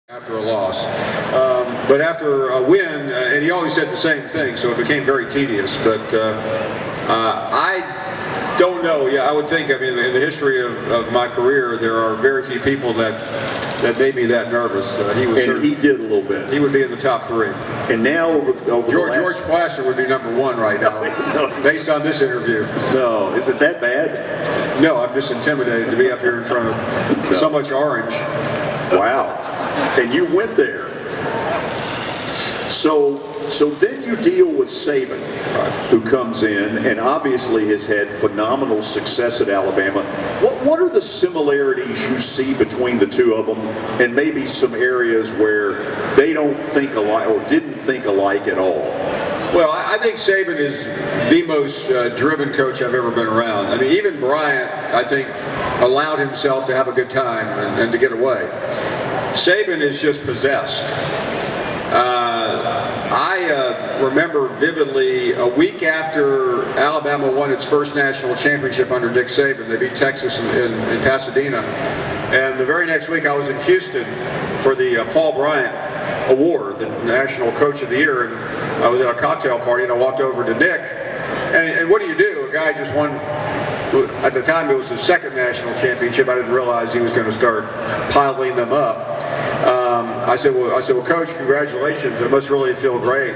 after a loss. But after a win, and he always said the same thing, so it became very tedious. But I don't know. Yeah, I would think, I mean, in the history of my career, there are very few people that made me that nervous. He did a little bit. He would be in the top three. And now over George Plaster would be #1 right now, no. based on this interview. No, is it that bad? No, I'm just intimidated to be up here in front of so much orange. Wow. And you went there. So then you deal with Saban, who comes in and obviously has had phenomenal success at Alabama. What are the similarities you see between the two of them, and maybe some areas where they don't think alike or didn't think alike at all? Well, I think Saban is the most driven coach I've ever been around. I mean, even Bryant, I think, allowed himself to have a good time and to get away. Saban is just possessed. I remember vividly a week after Alabama won its first national championship under Nick Saban. They beat Texas in Pasadena. And the very next week I was in Houston for the Paul Bryant Award, the National Coach of the Year. And I was at a cocktail party and I walked over to Nick. And what do? A guy just won. At the time, it was his second national championship. I didn't realize he was going to start piling them up. I said, well, Coach, congratulations. It must really feel great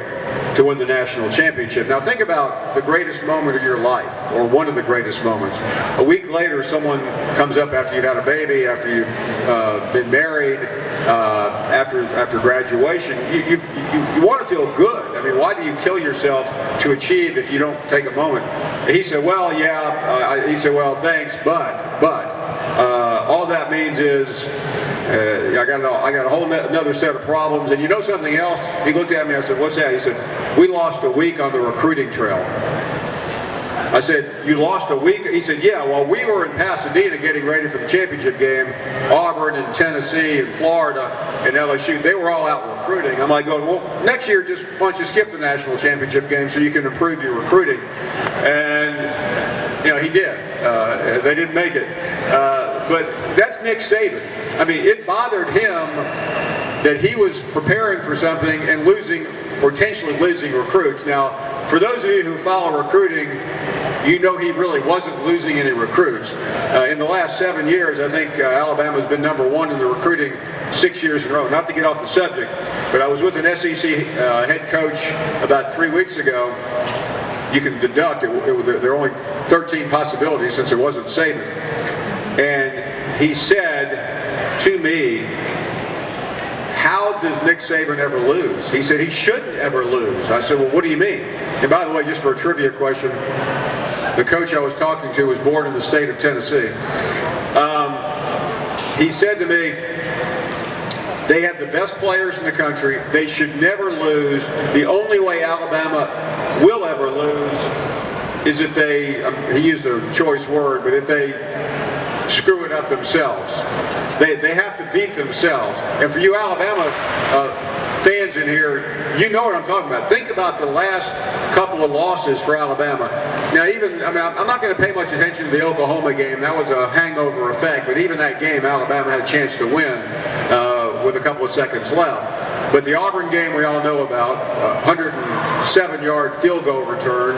to win the national championship. Now, think about the greatest moment of your life, or one of the greatest moments. A week later, someone comes up after you've had a baby, after you've been married, after graduation. You want to feel good. I mean, why do you kill yourself to achieve if you don't take a moment? And he said, well, yeah. He said, well, thanks, but all that means is I got a whole another set of problems. And you know something else? He looked at me. I said, what's that? He said, we lost a week on the recruiting trail. I said, you lost a week? He said, yeah, well, we were in Pasadena getting ready for the championship game. Auburn and Tennessee and Florida and LSU, they were all out recruiting. I'm like going, well, next year just why don't you skip the national championship game so you can improve your recruiting. And, you know, he did. They didn't make it. But that's Nick Saban. I mean, it bothered him that he was preparing for something and potentially losing recruits. Now, for those of you who follow recruiting, you know he really wasn't losing any recruits. In the last 7 years, I think Alabama's been #1 in the recruiting 6 years in a row. Not to get off the subject, but I was with an SEC head coach about 3 weeks ago. You can deduct there are only 13 possibilities since it wasn't Saban. And he said to me, how does Nick Saban ever lose? He said he shouldn't ever lose. I said, well, what do you mean? And by the way, just for a trivia question, the coach I was talking to was born in the state of Tennessee. He said to me, they have the best players in the country. They should never lose. The only way Alabama will ever lose is if they, he used a choice word, but if they screw it up themselves. They have to beat themselves. And for you Alabama fans in here, you know what I'm talking about. Think about the last couple of losses for Alabama. Now I'm not going to pay much attention to the Oklahoma game. That was a hangover effect. But even that game, Alabama had a chance to win with a couple of seconds left. But the Auburn game we all know about, 107-yard field goal return.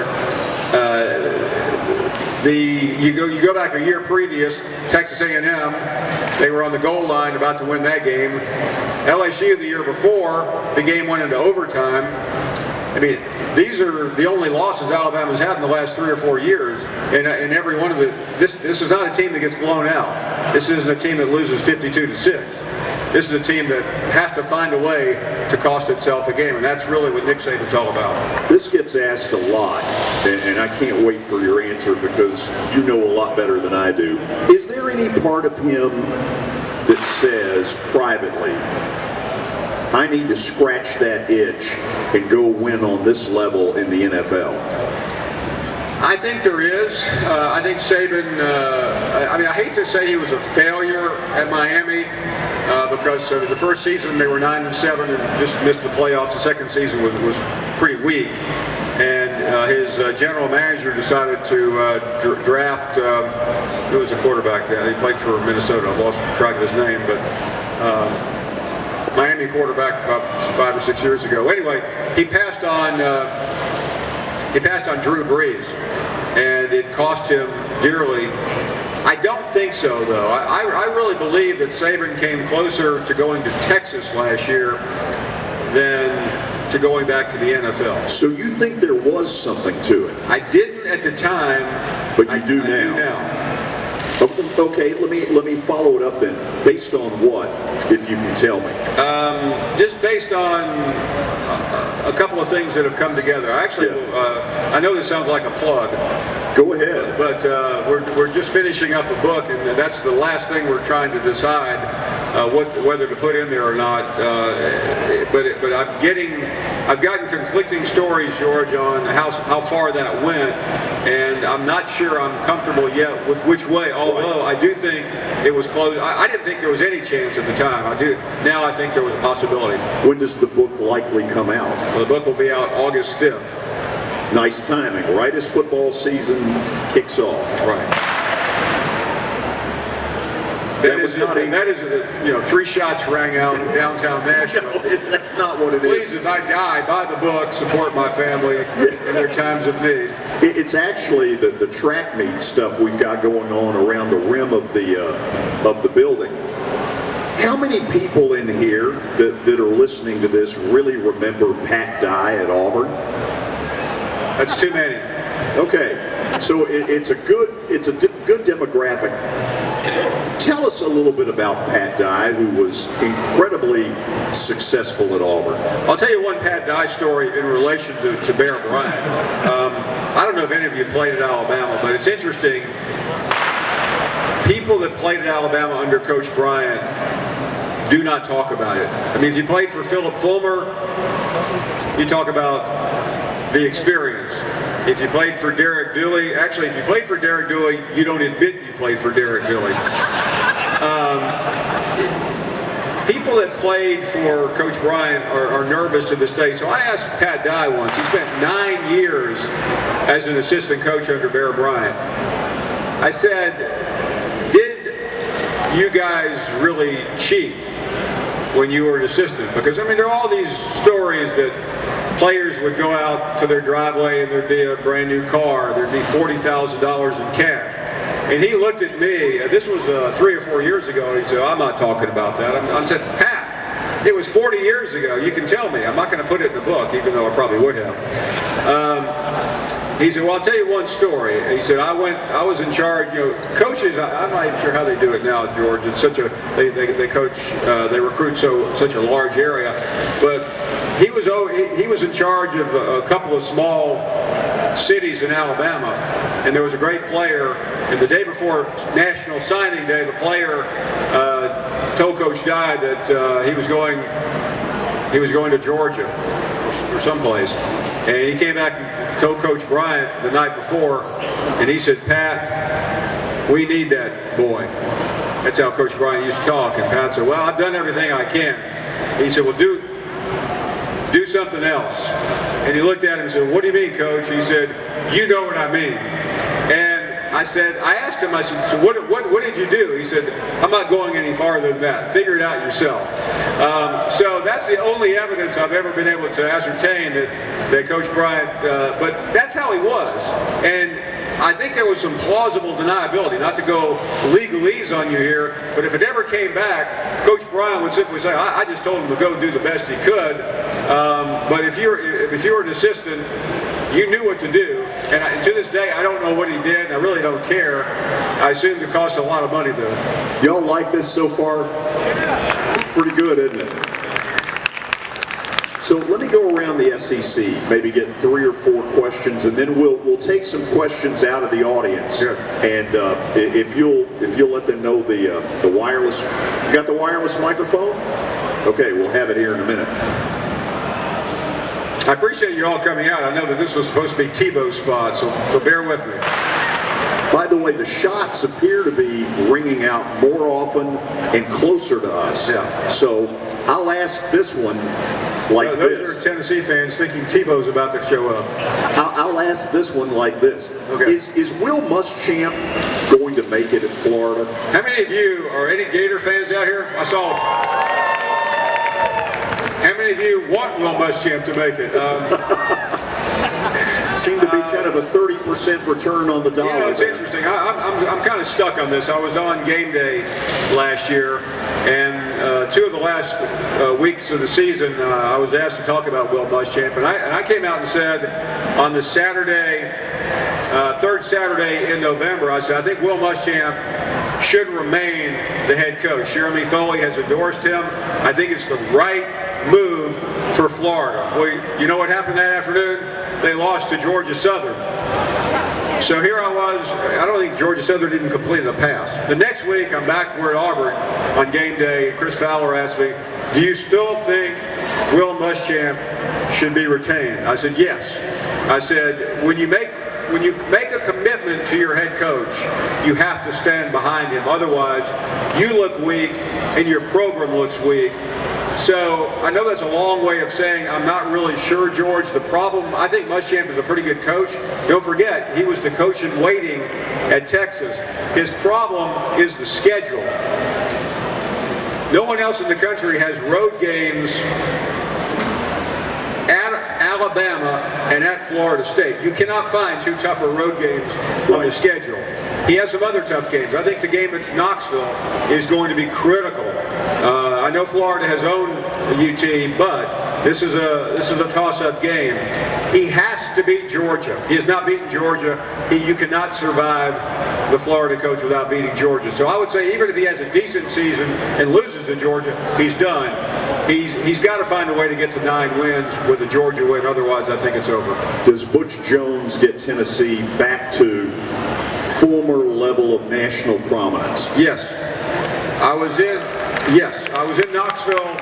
You go back a year previous, Texas A&M, they were on the goal line about to win that game. LSU the year before, the game went into overtime. I mean, these are the only losses Alabama's had in the last 3 or 4 years. And every one of this is not a team that gets blown out. This isn't a team that loses 52-6. This is a team that has to find a way to cost itself a game, and that's really what Nick Saban's all about. This gets asked a lot, and I can't wait for your answer because you know a lot better than I do. Is there any part of him that says privately, I need to scratch that itch and go win on this level in the NFL? I think there is. I think Saban, I hate to say he was a failure at Miami because the first season they were 9-7 and just missed the playoffs. The second season was pretty weak. And his general manager decided to draft, who was the quarterback there? He played for Minnesota. I've lost track of his name, but Miami quarterback about 5 or 6 years ago. Anyway, he passed on Drew Brees, and it cost him dearly. I don't think so, though. I really believe that Saban came closer to going to Texas last year than to going back to the NFL. So you think there was something to it? I didn't at the time, but you do now. I do now. Okay, let me follow it up then. Based on what, if you can tell me? Just based on a couple of things that have come together. Actually, I know this sounds like a plug. Go ahead. But we're just finishing up a book, and that's the last thing we're trying to decide whether to put in there or not. But I've gotten conflicting stories, George, on how far that went, and I'm not sure I'm comfortable yet with which way. Although I do think it was close. I didn't think there was any chance at the time. I do now. I think there was a possibility. When does the book likely come out? Well, the book will be out August 5th. Nice timing, right as football season kicks off. Right. That is, 3 shots rang out in downtown Nashville. No, that's not what it is. Please, if I die, buy the book, support my family in their times of need. It's actually the track meet stuff we've got going on around the rim of the building. How many people in here that are listening to this really remember Pat Dye at Auburn? That's too many. Okay, so it's a good demographic. Tell us a little bit about Pat Dye, who was incredibly successful at Auburn. I'll tell you one Pat Dye story in relation to Bear Bryant. I don't know if any of you played at Alabama, but it's interesting. People that played at Alabama under Coach Bryant do not talk about it. I mean, if you played for Philip Fulmer, you talk about the experience. If you played for Derek Dooley, actually, if you played for Derek Dooley, you don't admit you played for Derek Dooley. People that played for Coach Bryant are nervous to this day. So I asked Pat Dye once. He spent 9 years as an assistant coach under Bear Bryant. I said, did you guys really cheat when you were an assistant? Because, I mean, there are all these stories that players would go out to their driveway and there'd be a brand new car, there'd be $40,000 in cash. And he looked at me, this was 3 or 4 years ago, he said, I'm not talking about that. I said, Pat, it was 40 years ago, you can tell me. I'm not going to put it in the book, even though I probably would have. He said, well, I'll tell you one story. He said, I was in charge, coaches, I'm not even sure how they do it now, George. It's such a, they coach, they recruit such a large area. But he was in charge of a couple of small cities in Alabama, and there was a great player, and the day before National Signing Day, the player told Coach Dye that he was going to Georgia or someplace, and he came back and told Coach Bryant the night before, and he said, Pat, we need that boy. That's how Coach Bryant used to talk, and Pat said, well, I've done everything I can. He said, well, do something else. And he looked at him and said, what do you mean, Coach? He said, you know what I mean. And I asked him, I said, so what did you do? He said, I'm not going any farther than that. Figure it out yourself. So that's the only evidence I've ever been able to ascertain that Coach Bryant, but that's how he was. And I think there was some plausible deniability, not to go legalese on you here, but if it ever came back, Coach Bryant would simply say, I just told him to go do the best he could. But if you were an assistant, you knew what to do. And to this day, I don't know what he did, and I really don't care. I assume it cost a lot of money, though. Y'all like this so far? It's pretty good, isn't it? So let me go around the SEC, maybe get 3 or 4 questions, and then we'll take some questions out of the audience. Sure. And if you'll let them know the wireless, you got the wireless microphone? Okay, we'll have it here in a minute. I appreciate you all coming out. I know that this was supposed to be Tebow's spot, so bear with me. By the way, the shots appear to be ringing out more often and closer to us. Yeah. So I'll ask this one like those this. are Tennessee fans thinking Tebow's about to show up. I'll ask this one like this. Okay. Is Will Muschamp going to make it at Florida? How many of you are any Gator fans out here? I saw How many of you want Will Muschamp to make it? Seemed to be kind of a 30% return on the dollar. You know, it's interesting. I'm kind of stuck on this. I was on game day last year, and 2 of the last weeks of the season, I was asked to talk about Will Muschamp, and I came out and said on the Saturday, third Saturday in November, I said, I think Will Muschamp should remain the head coach. Jeremy Foley has endorsed him. I think it's the right move for Florida. Well, you know what happened that afternoon? They lost to Georgia Southern. So here I was, I don't think Georgia Southern even completed a pass. The next week, I'm back where at Auburn on game day. Chris Fowler asked me, do you still think Will Muschamp should be retained? I said, yes. I said, when you make a commitment to your head coach, you have to stand behind him. Otherwise, you look weak and your program looks weak. So I know that's a long way of saying I'm not really sure, George. The problem, I think Muschamp is a pretty good coach. Don't forget, he was the coach in waiting at Texas. His problem is the schedule. No one else in the country has road games at Alabama and at Florida State. You cannot find 2 tougher road games on the schedule. He has some other tough games. I think the game at Knoxville is going to be critical. I know Florida has owned UT, but this is a toss-up game. He has to beat Georgia. He has not beaten Georgia. You cannot survive the Florida coach without beating Georgia. So I would say even if he has a decent season and loses to Georgia, he's done. He's got to find a way to get to 9 wins with a Georgia win. Otherwise, I think it's over. Does Butch Jones get Tennessee back to former level of national prominence? Yes. I was in Knoxville